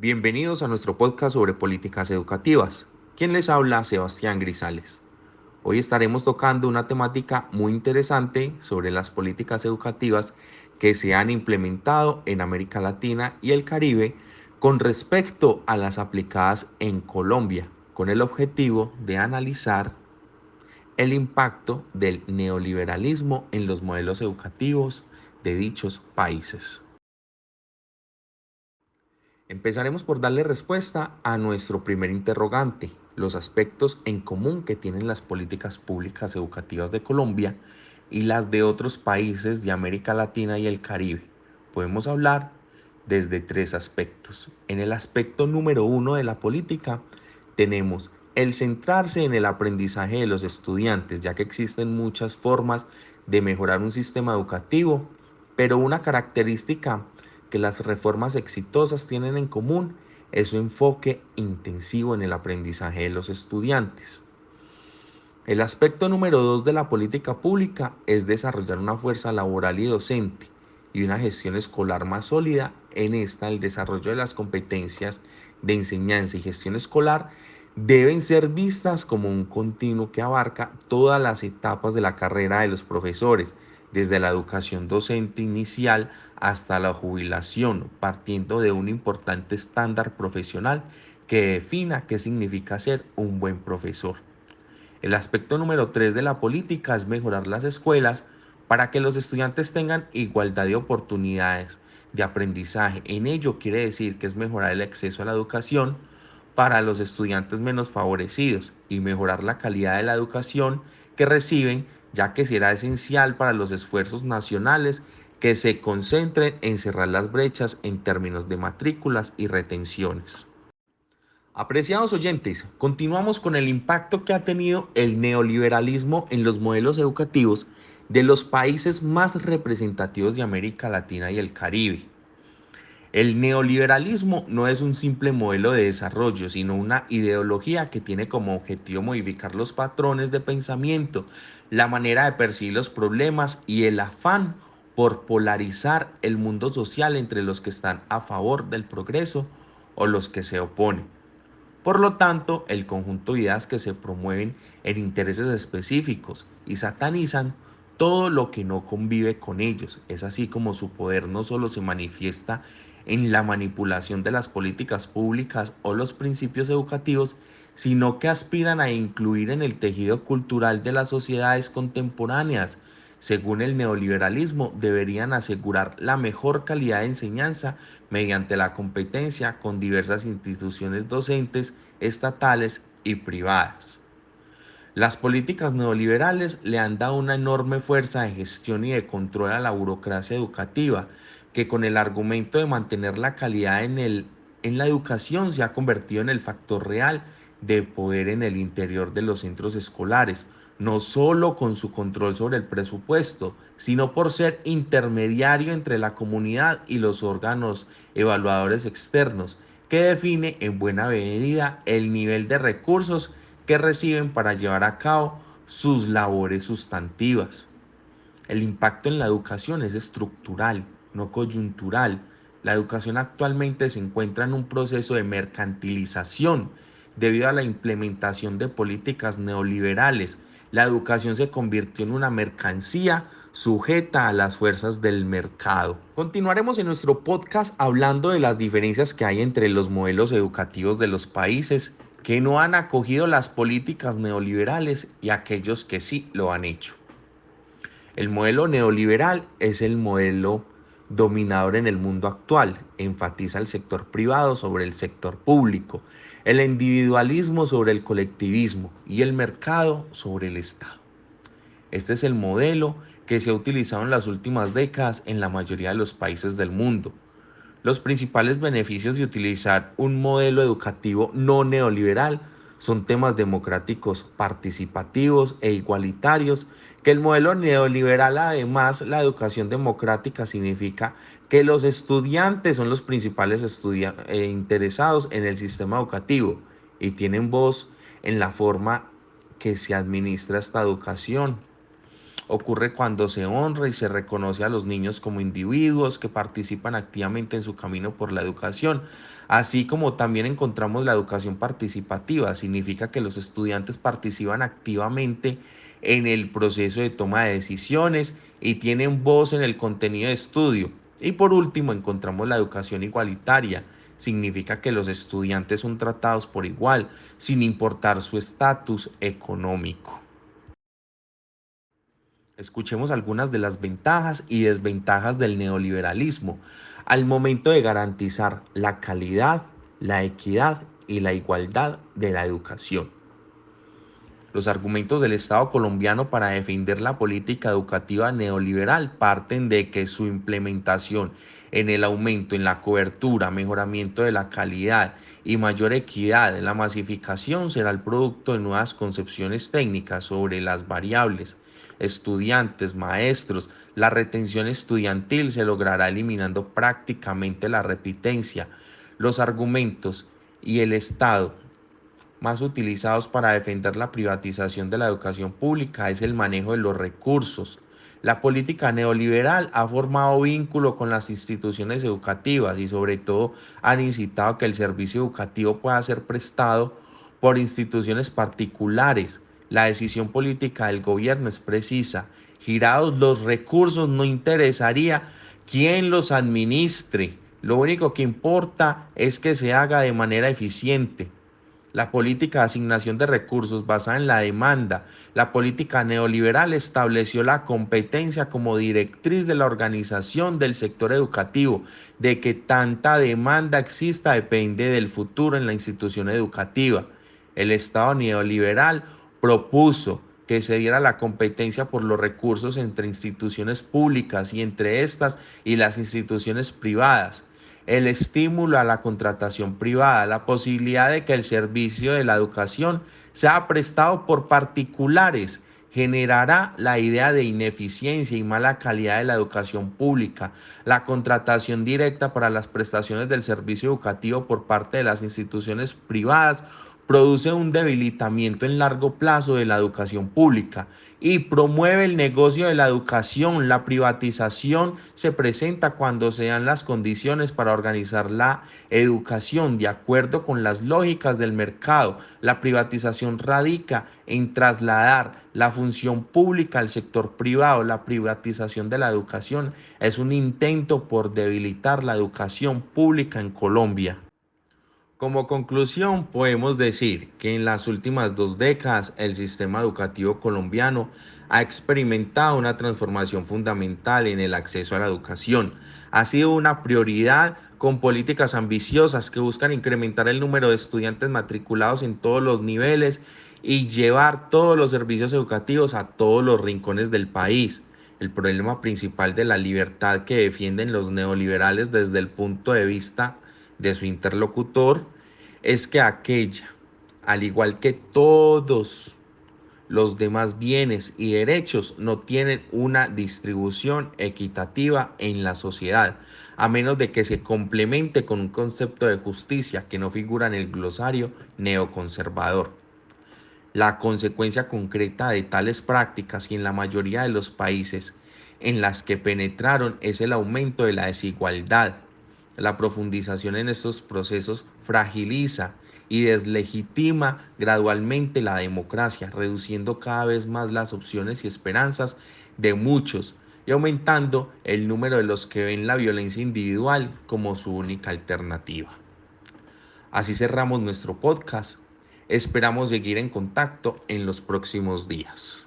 Bienvenidos a nuestro podcast sobre políticas educativas. ¿Quién les habla? Sebastián Grisales. Hoy estaremos tocando una temática muy interesante sobre las políticas educativas que se han implementado en América Latina y el Caribe con respecto a las aplicadas en Colombia, con el objetivo de analizar el impacto del neoliberalismo en los modelos educativos de dichos países. Empezaremos por darle respuesta a nuestro primer interrogante, los aspectos en común que tienen las políticas públicas educativas de Colombia y las de otros países de América Latina y el Caribe. Podemos hablar desde tres aspectos. En el aspecto número uno de la política tenemos el centrarse en el aprendizaje de los estudiantes, ya que existen muchas formas de mejorar un sistema educativo, pero una característica que las reformas exitosas tienen en común es su enfoque intensivo en el aprendizaje de los estudiantes. El aspecto número dos de la política pública es desarrollar una fuerza laboral y docente y una gestión escolar más sólida. En esta, el desarrollo de las competencias de enseñanza y gestión escolar deben ser vistas como un continuo que abarca todas las etapas de la carrera de los profesores, desde la educación docente inicial hasta la jubilación, partiendo de un importante estándar profesional que defina qué significa ser un buen profesor. El aspecto número 3 de la política es mejorar las escuelas para que los estudiantes tengan igualdad de oportunidades de aprendizaje. En ello quiere decir que es mejorar el acceso a la educación para los estudiantes menos favorecidos y mejorar la calidad de la educación que reciben, ya que será esencial para los esfuerzos nacionales que se concentren en cerrar las brechas en términos de matrículas y retenciones. Apreciados oyentes, continuamos con el impacto que ha tenido el neoliberalismo en los modelos educativos de los países más representativos de América Latina y el Caribe. El neoliberalismo no es un simple modelo de desarrollo, sino una ideología que tiene como objetivo modificar los patrones de pensamiento, la manera de percibir los problemas y el afán por polarizar el mundo social entre los que están a favor del progreso o los que se oponen. Por lo tanto, el conjunto de ideas que se promueven en intereses específicos y satanizan todo lo que no convive con ellos. Es así como su poder no solo se manifiesta en la manipulación de las políticas públicas o los principios educativos, sino que aspiran a incluir en el tejido cultural de las sociedades contemporáneas. Según el neoliberalismo, deberían asegurar la mejor calidad de enseñanza mediante la competencia con diversas instituciones docentes, estatales y privadas. Las políticas neoliberales le han dado una enorme fuerza de gestión y de control a la burocracia educativa, que con el argumento de mantener la calidad en la educación se ha convertido en el factor real de poder en el interior de los centros escolares, no solo con su control sobre el presupuesto, sino por ser intermediario entre la comunidad y los órganos evaluadores externos, que define en buena medida el nivel de recursos que reciben para llevar a cabo sus labores sustantivas. El impacto en la educación es estructural, no coyuntural. La educación actualmente se encuentra en un proceso de mercantilización debido a la implementación de políticas neoliberales. La educación se convirtió en una mercancía sujeta a las fuerzas del mercado. Continuaremos en nuestro podcast hablando de las diferencias que hay entre los modelos educativos de los países que no han acogido las políticas neoliberales y aquellos que sí lo han hecho. El modelo neoliberal es el modelo dominador en el mundo actual. Enfatiza el sector privado sobre el sector público, el individualismo sobre el colectivismo y el mercado sobre el Estado. Este es el modelo que se ha utilizado en las últimas décadas en la mayoría de los países del mundo. Los principales beneficios de utilizar un modelo educativo no neoliberal son temas democráticos, participativos e igualitarios, que el modelo neoliberal, además, la educación democrática significa que los estudiantes son los principales interesados en el sistema educativo y tienen voz en la forma que se administra esta educación. ocurre cuando se honra y se reconoce a los niños como individuos que participan activamente en su camino por la educación. Así como también encontramos la educación participativa, significa que los estudiantes participan activamente en el proceso de toma de decisiones y tienen voz en el contenido de estudio. Y por último, encontramos la educación igualitaria. Significa que los estudiantes son tratados por igual, sin importar su estatus económico. Escuchemos algunas de las ventajas y desventajas del neoliberalismo al momento de garantizar la calidad, la equidad y la igualdad de la educación. Los argumentos del Estado colombiano para defender la política educativa neoliberal parten de que su implementación en el aumento en la cobertura, mejoramiento de la calidad y mayor equidad en la masificación será el producto de nuevas concepciones técnicas sobre las variables, estudiantes, maestros. La retención estudiantil se logrará eliminando prácticamente la repitencia. Los argumentos y el Estado más utilizados para defender la privatización de la educación pública es el manejo de los recursos. La política neoliberal ha formado vínculo con las instituciones educativas y sobre todo han incitado a que el servicio educativo pueda ser prestado por instituciones particulares. La decisión política del gobierno es precisa. Girados los recursos, no interesaría quién los administre. Lo único que importa es que se haga de manera eficiente. La política de asignación de recursos basada en la demanda, la política neoliberal estableció la competencia como directriz de la organización del sector educativo. De que tanta demanda exista depende del futuro en la institución educativa. El Estado neoliberal propuso que se diera la competencia por los recursos entre instituciones públicas y entre estas y las instituciones privadas, el estímulo a la contratación privada, la posibilidad de que el servicio de la educación sea prestado por particulares, generará la idea de ineficiencia y mala calidad de la educación pública. La contratación directa para las prestaciones del servicio educativo por parte de las instituciones privadas produce un debilitamiento en largo plazo de la educación pública y promueve el negocio de la educación. La privatización se presenta cuando se dan las condiciones para organizar la educación de acuerdo con las lógicas del mercado. La privatización radica en trasladar la función pública al sector privado. La privatización de la educación es un intento por debilitar la educación pública en Colombia. Como conclusión, podemos decir que en las últimas 2 décadas el sistema educativo colombiano ha experimentado una transformación fundamental en el acceso a la educación. Ha sido una prioridad con políticas ambiciosas que buscan incrementar el número de estudiantes matriculados en todos los niveles y llevar todos los servicios educativos a todos los rincones del país. El problema principal de la libertad que defienden los neoliberales desde el punto de vista de su interlocutor es que aquella, al igual que todos los demás bienes y derechos, no tienen una distribución equitativa en la sociedad, a menos de que se complemente con un concepto de justicia que no figura en el glosario neoconservador. La consecuencia concreta de tales prácticas y en la mayoría de los países en las que penetraron es el aumento de la desigualdad. La profundización en estos procesos fragiliza y deslegitima gradualmente la democracia, reduciendo cada vez más las opciones y esperanzas de muchos y aumentando el número de los que ven la violencia individual como su única alternativa. Así cerramos nuestro podcast. Esperamos seguir en contacto en los próximos días.